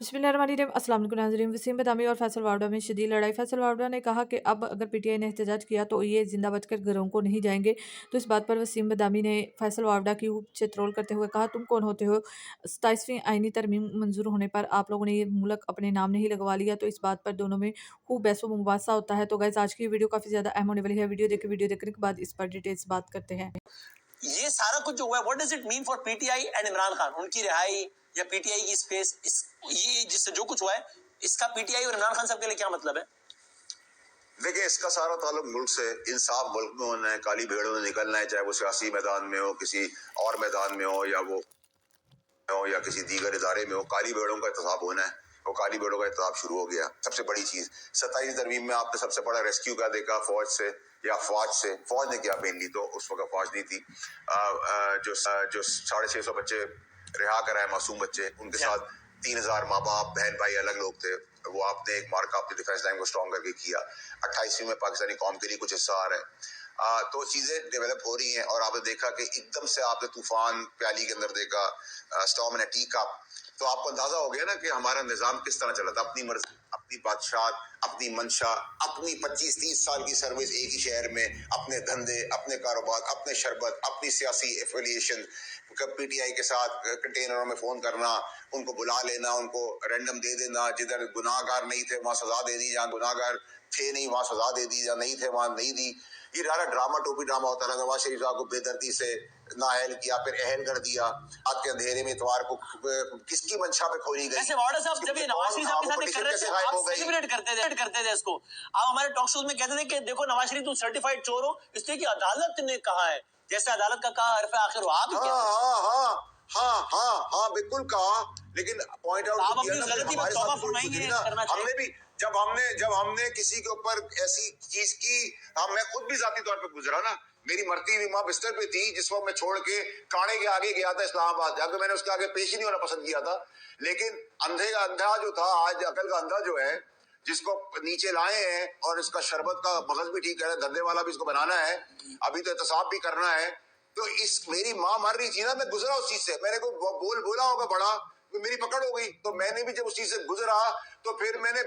बिस्मिल्लाहिर्रहमानिर्रहीम। अस्सलाम वालेकुम नाज़रीन। वसीम बदामी और फैसल वावड़ा में शदीद लड़ाई। फैसल वावड़ा ने कहा कि अब अगर पीटीआई ने एहतजाज किया तो ये जिंदा बचकर घरों को नहीं जाएंगे। तो इस बात पर वसीम बदामी ने फैसल वावड़ा की ऊँचे ट्रोल करते हुए कहा, तुम कौन होते हो? 27वीं आईनी तरमीम मंजूर होने पर आप लोगों ने ये मुल्क अपने नाम नहीं लगवा लिया। तो इस बात पर दोनों में खूब बहस व मुबासा होता है। तो गाइस, आज की वीडियो काफ़ी ज़्यादा अहम होने वाली है। वीडियो देखने के बाद इस पर डिटेल्स बात करते हैं। ये सारा कुछ जो हुआ है, what does it mean for PTI and Imran Khan? उनकी रिहाई या पीटीआई की स्पेस, ये जिससे जो कुछ हुआ है, इसका पीटीआई और इमरान खान साहब के लिए क्या मतलब है? देखिए, इसका सारा ताल्लुक मुल्क से, इंसाफ मुल्क में होना है, काली भेड़ों में निकलना है, चाहे वो सियासी मैदान में हो, किसी और मैदान में हो, या किसी दीगर इदारे में हो, काली भेड़ों का एहतसाब होना है। वो काली भेड़ों का एहतसाब शुरू हो गया। सबसे बड़ी चीज 27वीं तरमीम में आपने सबसे बड़ा रेस्क्यू क्या देखा? फौज से या अफवाज से। फौज ने क्या, मेनली तो उस वक्त फौज नहीं थी। जो 650 बच्चे रिहा कराए, मासूम बच्चे, उनके साथ 3000 माँ बाप, बहन भाई, अलग लोग थे। वो आपने एक मार्का अपनी डिफेंस लाइन को स्ट्रॉन्ग करके किया। 28वीं में पाकिस्तानी कौम के लिए कुछ हिस्सा आ रहा है। तो चीजें डेवलप हो रही हैं और आपने देखा कि एकदम से आपने तूफान प्याली के अंदर देखा, स्टॉर्म इन अ टी कप। तो आपको अंदाजा हो गया ना कि हमारा निजाम किस तरह चला था। अपनी मर्जी, अपनी बादशाह, अपनी मंशा, अपनी 25-30 साल की सर्विस एक ही शहर में, अपने धंधे, अपने कारोबार, अपने शरबत, अपनी सियासी एफिलिएशन, पीटीआई के साथ कंटेनरों में फोन करना, उनको बुला लेना, उनको रैंडम दे देना, जिधर गुनाहगार नहीं थे वहां सजा दे दी, जहाँ गुनाहगार थे नहीं वहां सजा दे दी, जहाँ नहीं थे वहां नहीं दी। ये सारा ड्रामा, टोपी ड्रामा होता रहा। नवाज शरीफ साहब को बेदर्दी से नाअहल किया, फिर अहल कर दिया। आज के अंधेरे में इतवार को किसकी मंशा पे खोई गई? ऐसे वार्डा साहब जब ये नवाज शरीफ साहब के साथ कर रहे थे, आप सेलिब्रेट करते थे इसको। आप हमारे टॉक शोज में कहते थे कि देखो नवाज शरीफ तुम सर्टिफाइड चोर हो, इसलिए कि अदालत ने कहा है। जैसे अदालत का कहा हरफ आखिर हो। आप हाँ, बिल्कुल कहा, लेकिन पॉइंट आउट आप अपनी गलती पर तौबा फरमाएंगे, करना चाहिए। हमने भी जब हमने किसी के ऊपर ऐसी चीज की, मैं खुद भी जाती तौर पे गुजरा ना। मेरी मरती हुई माँ बिस्तर पे थी जिस वक्त मैं छोड़ के काणे के आगे गया था इस्लामाबाद, जाकर मैंने उसके आगे पेश ही नहीं होना पसंद किया था। लेकिन अंधे का अंधा जो था, आज अकल का अंधा जो है, जिसको नीचे लाए हैं और इसका शरबत का मगज भी ठीक है, धंधे वाला भी इसको बनाना है, अभी तो एहतसाब भी करना है। तो इस मेरी माँ मर रही थी ना, मैं गुजरा उस चीज से। मैंने को बोला होगा बड़ा, मेरी पकड़ हो गई। तो मैंने भी जब उस चीज से गुजरा, तो फिर मैंने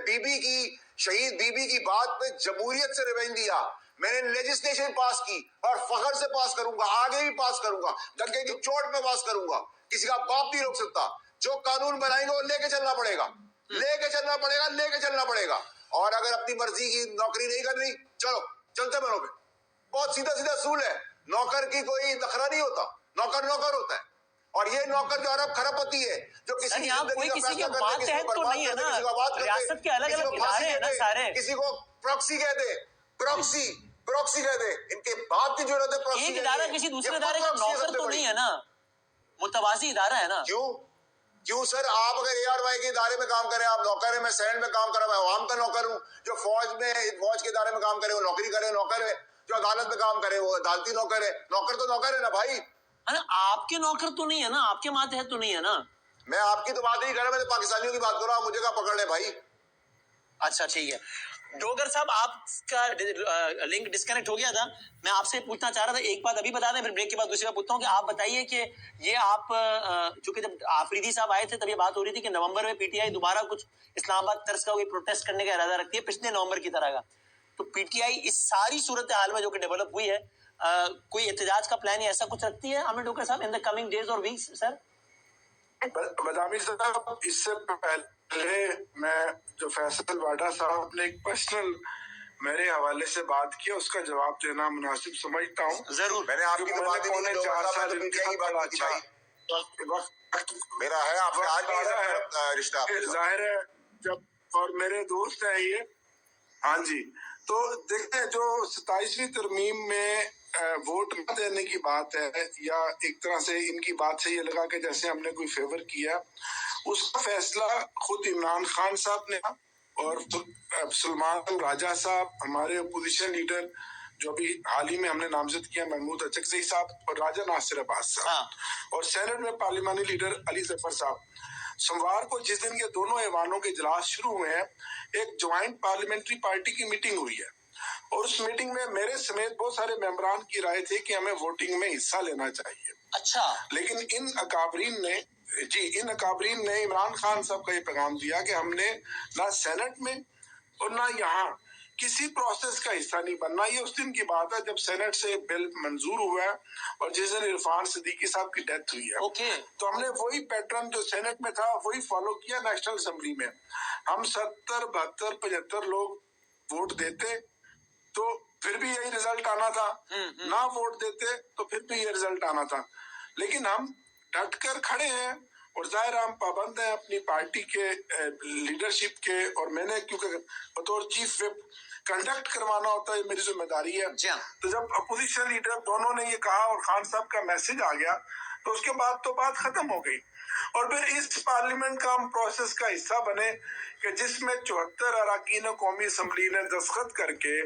शहीद बीबी की बात पे जमहूरियत से रिवेंज दिया। मैंने लेजिस्लेशन पास की और फखर से पास करूंगा, आगे भी पास करूंगा, डंके की चोट में पास करूंगा। किसी का बाप नहीं रोक सकता। जो कानून बनाएंगे वो लेके चलना पड़ेगा, लेके चलना पड़ेगा। और अगर अपनी मर्जी की नौकरी नहीं करनी, चलो चलते बनो पे। बहुत सीधा सीधा असूल है। नौकर की कोई नखरा नहीं होता, नौकर होता है। और ये नौकर जो अरब खरबपति है, जो किसी की जिंदगी का फैसला करने, किसी को बर्बाद करने, किसी को आबाद करने, किसी को फांसी कहते, किसी को प्रॉक्सी कहते, प्रॉक्सी कहते। इनके बाप की जरूरत है प्रॉक्सी। एक इदारा किसी दूसरे इदारे का नौकर तो नहीं है ना, मुतवाजी इदारा है ना। क्यों सर? आप अगर ARY के इदारे में काम करें, आप नौकर है। मैं सैंड में काम कर रहा हूं, मैं अवाम का नौकर हूं। जो फौज के इदारे में काम करे वो नौकरी करे, नौकर है। जो अदालत में काम करे वो अदालती नौकर है। नौकर तो नौकर है ना भाई। अरे आपके नौकर तो नहीं है ना, आपके मातहत तो नहीं है ना। मैं आपकी तो बात नहीं कर रहा, मैं तो पाकिस्तानियों की बात कर रहा हूं। मुझे क्या पकड़ ले भाई? अच्छा ठीक है डोगर साहब, आपका लिंक डिस्कनेक्ट हो गया था। मैं आपसे पूछना चाह रहा था, एक बात अभी बता दें, फिर ब्रेक के बाद दूसरी बात पूछता हूँ कि आप बताइए कि ये आप चूंकि जब आफरीदी साहब आए थे तब ये बात हो रही थी कि नवंबर में पीटीआई दोबारा कुछ इस्लामाबाद तर्ज का कोई प्रोटेस्ट करने का इरादा रखती है, पिछले नवंबर की तरह का। तो पीटीआई इस सारी सूरत हाल में जो कि डेवलप हुई है, कोई एहतजाज का प्लान या ऐसा कुछ रखती है आमिर डोगर साहब इन द कमिंग डेज और वीक्स? सर बदामी साहब, इससे पहले मैं जो फैसल वाडा साहब ने एक पर्सनल मेरे हवाले से बात किया, उसका जवाब देना मुनासिब समझता हूँ। जरूर, मैंने आपकी तो बात पौने 4 साल मेरा है आपसे आज भी रिश्ता जाहिर है, जब और मेरे दोस्त है ये। हाँ जी, तो देखते हैं जो 27वीं तरमीम में वोट न देने की बात है, या एक तरह से इनकी बात से ये लगा कि जैसे हमने कोई फेवर किया, उसका फैसला खुद इमरान खान साहब ने और सलमान राजा साहब, हमारे अपोजिशन लीडर जो भी हाल ही में हमने नामजद किया, महमूद अचकज़ई साहब और राजा नासिर अब्बास साहब, और सेनेट में पार्लिमानी लीडर अली जफर साहब। सोमवार को जिस दिन ये दोनों ऐवानों के इजलास शुरू हुए हैं, एक ज्वाइंट पार्लियामेंट्री पार्टी की मीटिंग हुई है, और उस मीटिंग में मेरे समेत बहुत सारे मेंबरान की राय थी कि हमें वोटिंग में हिस्सा लेना चाहिए। अच्छा, लेकिन इन अकाबरीन ने जी, इन अकाबरीन ने इमरान खान साहब का ये पैगाम दिया कि हमने ना सेनेट में और ना यहाँ किसी प्रोसेस का हिस्सा नहीं बनना। ये उस दिन की बात है जब सेनेट से बिल मंजूर हुआ है और जिस दिन इरफान सिद्दीकी साहब की डेथ हुई है। ओके। तो हमने वही पैटर्न जो सेनेट में था वही फॉलो किया नेशनल असेंबली में। हम 70, 72, 75 लोग वोट देते तो फिर भी यही रिजल्ट आना था, ना वोट देते तो फिर भी ये रिजल्ट आना था। लेकिन हम डट कर खड़े हैं और जाहिर हम पाबंद हैं अपनी पार्टी के लीडरशिप के, और मैंने क्योंकि बतौर चीफ विप कंडक्ट करवाना होता है, मेरी जिम्मेदारी है। तो जब अपोजिशन लीडर दोनों ने ये कहा और खान साहब का मैसेज आ गया तो उसके बाद तो बात खत्म हो गई। और फिर इस पार्लियामेंट का हम प्रोसेस का हिस्सा बने कि जिसमें 74 अरकान कौमी असम्बली ने दस्तखत करके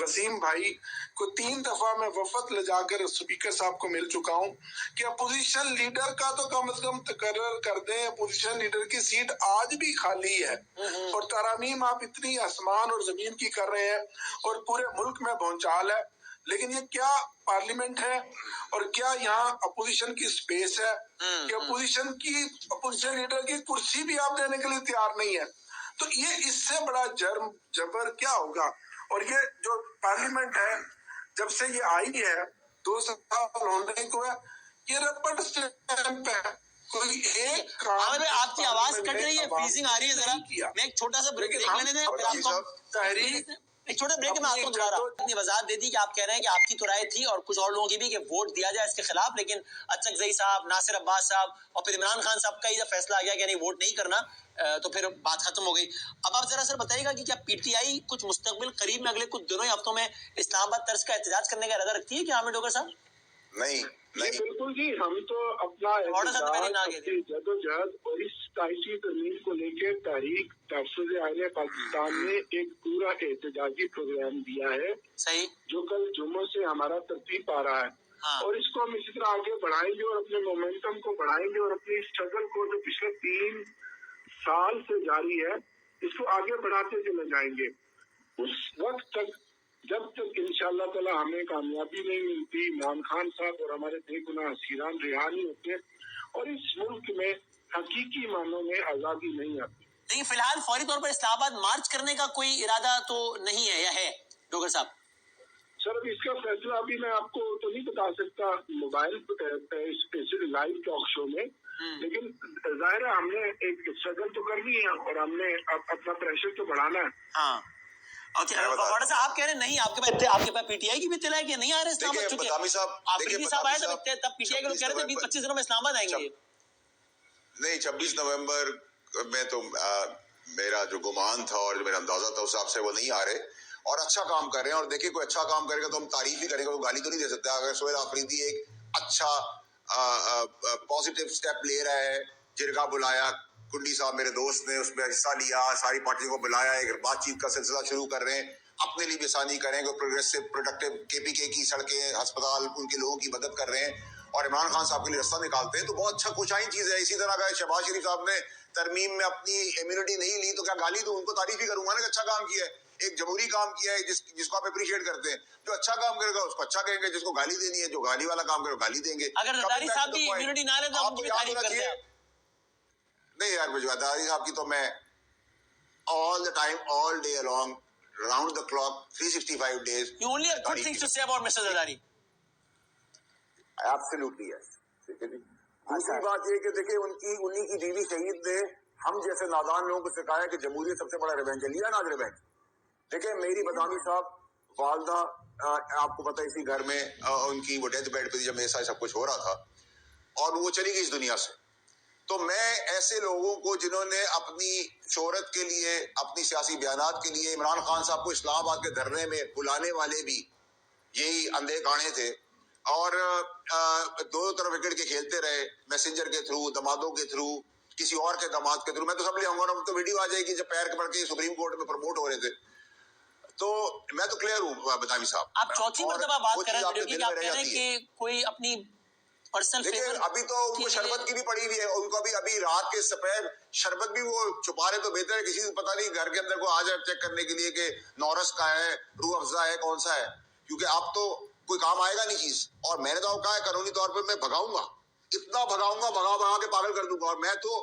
वसीम भाई को 3 दफा मैं वफद ले जाकर स्पीकर साहब को मिल चुका हूँ कि अपोजिशन लीडर का तो कम से कम तकर्रर कर दें। अपोजिशन लीडर की सीट आज भी खाली है और तरामीम आप इतनी आसमान और जमीन की कर रहे हैं और पूरे मुल्क में भौचाल है। लेकिन ये क्या पार्लियामेंट है और क्या यहाँ अपोजिशन की स्पेस है कि अपोजिशन लीडर की कुर्सी भी आप देने के लिए तैयार नहीं है। तो ये इससे बड़ा जबर क्या होगा। और ये जो पार्लियामेंट है जब से ये आई है 2 साल होने को है, ये रबड़ स्टैंप है। कोई एक काम आपकी आवाज कट रही है, फ्रीजिंग आ रही है जरा। मैं एक छोटा सा ब्रेक लेने दें, फिर आपको तहरीक एक छोटे ब्रेक में आपको दोबारा अपनी वजाहत दे दी कि आप कह रहे हैं कि आपकी तो राय थी और कुछ और लोगों की भी कि वोट दिया जाए इसके खिलाफ, लेकिन अचकजई साहब, नासिर अब्बास साहब और फिर इमरान खान साहब का ही जब फैसला आ गया कि नहीं वोट नहीं करना, तो फिर बात खत्म हो गई। अब आप जरा सर बताइएगा कि क्या पीटीआई कुछ मुस्तकबिल करीब में अगले कुछ दिनों या हफ्तों में इस्लामाबाद तर्ज का एहतजाज करने का इरादा रखती है क्या आमिर डोगर साहब? नहीं बिल्कुल जी, हम तो अपना जदोजहद और इस ताइशी तरमीम को लेकर तहरीक तहफ़्फ़ुज़ आईन पाकिस्तान ने एक पूरा एहतजाजी प्रोग्राम दिया है। सही, जो कल जुम्मे से हमारा तरतीब पा रहा है। हाँ। और इसको हम इसी तरह आगे बढ़ाएंगे और अपने मोमेंटम को बढ़ाएंगे और अपनी स्ट्रगल को जो पिछले 3 साल से जारी है इसको आगे बढ़ाते चले जाएंगे। उस वक्त तक जब तक इंशाअल्लाह ताला हमें कामयाबी नहीं मिलती, इमरान खान साहब और हमारे बेगुनाह असीरान रिहा नहीं होते और इस मुल्क में हकीकी मानों में आजादी नहीं आती। लेकिन फिलहाल फौरी तौर पर इस्लामाबाद मार्च करने का कोई इरादा तो नहीं है या है डोगर साहब? सर अब इसका फैसला अभी मैं आपको तो नहीं बता सकता mobile special live talk show में, लेकिन जाहिर है हमने एक स्ट्रगल तो करनी है और हमने अपना प्रेशर तो बढ़ाना है। हाँ। आप कह रहे नहीं, आपके पास पीटीआई की भी इत्तला है कि नहीं आ रहे इस्लामाबाद? चुके साहब आए तब पीटीआई के लोग कह रहे थे 20-25 दिनों में इस्लामाबाद आएंगे। नहीं, 26 नवंबर में तो मेरा जो गुमान था और जो मेरा अंदाजा था उस हिसाब से वो नहीं आ रहे और अच्छा काम कर रहे हैं। और देखिए कोई अच्छा काम करेगा तो हम तारीफ ही करेंगे, तो गाली तो नहीं दे सकते। अगर सोहेल आफरीदी एक अच्छा पॉजिटिव स्टेप ले रहा है, जिरगा बुलाया, कुंडी साहब मेरे दोस्त ने उसमें हिस्सा लिया, सारी पार्टियों को बुलाया, एक बातचीत का सिलसिला शुरू कर रहे हैं, अपने लिए भी आसानी करेंगे, प्रोग्रेसिव प्रोडक्टिव केपीके की सड़कें, अस्पताल, उनके लोगों की मदद कर रहे हैं और इमरान खान साहब के लिए रास्ता निकालते हैं, तो बहुत अच्छा खुशाइन चीज है। इसी तरह अगर शहबाज शरीफ साहब ने तरमीम में अपनी इम्यूनिटी नहीं ली तो क्या गाली दूं? उनको तारीफ ही करूंगा ना, अच्छा काम किया है, एक जमहूरी काम किया है जिसको आप अप्रिशिएट करते हैं। जो अच्छा काम करेगा उसको अच्छा कहेंगे, जिसको गाली देनी है, जो गाली वाला काम करेगा गाली देंगे। अगर जरदारी साहब की इम्यूनिटी ना ले तो आपको याद होना चाहिए। नहीं यार, जरदारी साहब की तो मैं all the time, all day long, round the clock, 365 days. You only have good things to say about Mr. Zardari. Absolutely yes. दूसरी बात ये कि देखिए उन्हीं की बीवी शहीद ने हम जैसे नादान लोगों को सिखाया कि जमहूरियत सबसे बड़ा रिवेंज है। लिया ना रिवेंज। देखिए मेरी बदामी साहब वालदा, आपको पता है इसी घर में उनकी वो डेथ बेड पे थी जब ऐसा सब कुछ हो रहा था और वो चली गई इस दुनिया से। तो मैं ऐसे लोगों को जिन्होंने अपनी शोहरत के लिए, अपनी सियासी बयानात के लिए इमरान खान साहब को इस्लामाबाद के धरने में बुलाने वाले भी यही अंधे काने थे और दोनों तरफ विकेट के खेलते रहे, मैसेंजर के थ्रू, दमादों के थ्रू, किसी और के दामाद के थ्रू। मैं तो सब ले आऊंगा ना, तो वीडियो आ जाएगी जब पैर पड़ के सुप्रीम कोर्ट में प्रमोट हो रहे थे। तो मैं तो क्लियर हूँ बदामी साहब। आप चौथी मरतबा बात कर रहे हैं वीडियो की, आप कह रहे हैं कि कोई अपनी पर्सनल फेवर, अभी तो उनको शरबत की भी पड़ी हुई है, उनको अभी रात के सफेद शरबत भी वो छुपा रहे, तो बेहतर है किसी को पता नहीं घर के अंदर को आ जाए चेक करने के लिए कि नौरस का है, रूह अफ़ज़ा है, कौन सा है, क्योंकि आप तो कोई काम आएगा नहीं चीज। और मैंने तो कहा है कानूनी तौर पर मैं भगाऊंगा इतना भगा भगा के पागल कर दूंगा। और मैं तो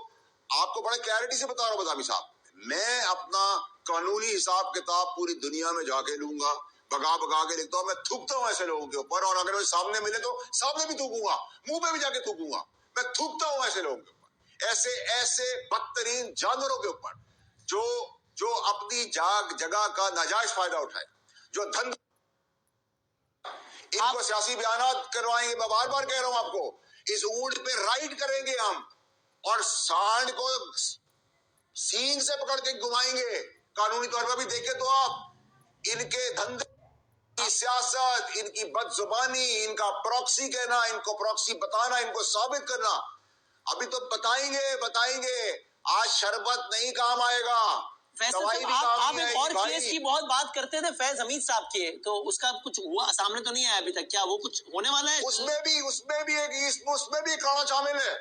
आपको बड़े क्लैरिटी से बता रहा हूँ बदामी साहब, मैं अपना कानूनी हिसाब किताब पूरी दुनिया में जाके लूंगा, भगा के लिखता हूँ। मैं थूकता हूँ ऐसे लोगों के ऊपर, और अगर वो सामने मिले तो सामने भी थूकूंगा, मुंह पे भी जाके थूकूंगा। मैं थूकता हूँ ऐसे लोगों के ऊपर, ऐसे बदतरीन जानवरों के ऊपर जो अपनी जगह का नाजायज फायदा उठाए, जो धन। इनको सियासी बयान करवाएंगे। मैं बार बार कह रहा हूं आपको, इस ऊंट पे राइड करेंगे हम, और सांड को सींग से पकड़ के घुमाएंगे। कानूनी तौर पर भी देखे तो आप इनके धंधे की सियासत, इनकी बदजुबानी, इनका प्रॉक्सी कहना, इनको प्रॉक्सी बताना, इनको साबित करना, अभी तो बताएंगे। आज शरबत नहीं काम आएगा, दवाई भी काम आप नहीं एक आएगी और भाई। केस की बहुत बात करते थे, फैज हमीद साहब के, तो उसका कुछ हुआ सामने तो नहीं आया अभी तक, क्या वो कुछ होने वाला है? उसमें भी काड़ा शामिल है।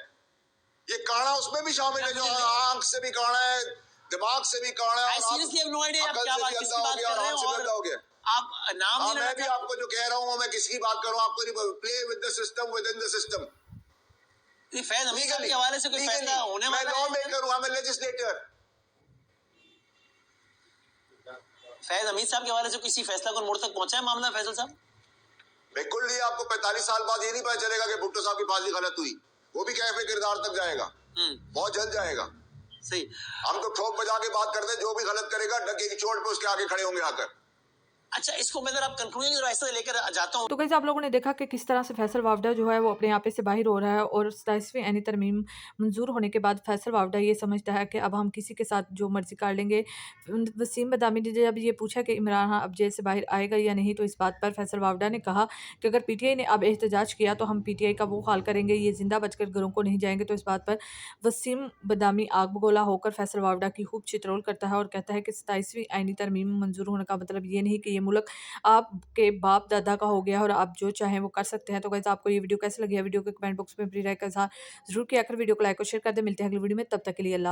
ये काड़ा उसमें भी शामिल है, जो आंख से भी काड़ा है, दिमाग से भी काड़ा है। सीरियसली हैव नो आइडिया आप क्या बात किसकी बात कर रहे हैं, और आप नाम नहीं लेना मैं भी आपको जो कह रहा हूँ मैं किसकी बात कर रहा हूँ, आपको play with the system, with in the system. Faiz Hamid साहब के हवाले से कोई फैसला होने मैं वाला लॉ है? मेकर हूँ, मैं लेजिस्लेटर। फैज हमीद साहब के हवाले से किसी फैसला को मोड़ तक पहुंचा है मामला फैसल साहब? बिल्कुल नहीं। आपको 45 साल बाद ये नहीं पता चलेगा कि भुट्टो साहब की फांसी गलत हुई, वो भी कैफे किरदार तक जाएगा, बहुत जल्द जाएगा। सही। हम तो ठोक बजा के बात करते हैं, जो भी गलत करेगा डगे की चोट पे उसके आगे खड़े होंगे आकर। अच्छा, इसको मैं आप कंक्लूजन जो रास्ते लेकर जाता हूँ। तो गाइस आप लोगों ने देखा कि किस तरह से फैसल वावड़ा जो है वो अपने आप से बाहर हो रहा है, और 27वीं ऐनी तरमीम मंजूर होने के बाद फैसल वावड़ा ये समझता है कि अब हम किसी के साथ जो मर्जी कर लेंगे। वसीम बदामी ने जब ये पूछा कि इमरान खान अब जेल से बाहर आएगा या नहीं, तो इस बात पर फैसल वावड़ा ने कहा कि अगर पीटीआई ने अब एहतजाज किया तो हम पीटीआई का वो हाल करेंगे, ये जिंदा बचकर घरों को नहीं जाएंगे। तो इस बात पर वसीम बदामी आग बगोला होकर फैसल वावड़ा की खूब चित्रोल करता है और कहता है कि 27वीं ऐनी तरमीम मंजूर होने का मतलब ये नहीं कि ये मुल्क आपके बाप दादा का हो गया और आप जो चाहें वो कर सकते हैं। तो गाइस आपको ये वीडियो कैसे लगी है, वीडियो के कमेंट बॉक्स में अपनी राय का इज़हार जरूर किया कर। वीडियो को लाइक और शेयर कर दे। मिलते हैं अगली वीडियो में, तब तक के लिए अल्लाह।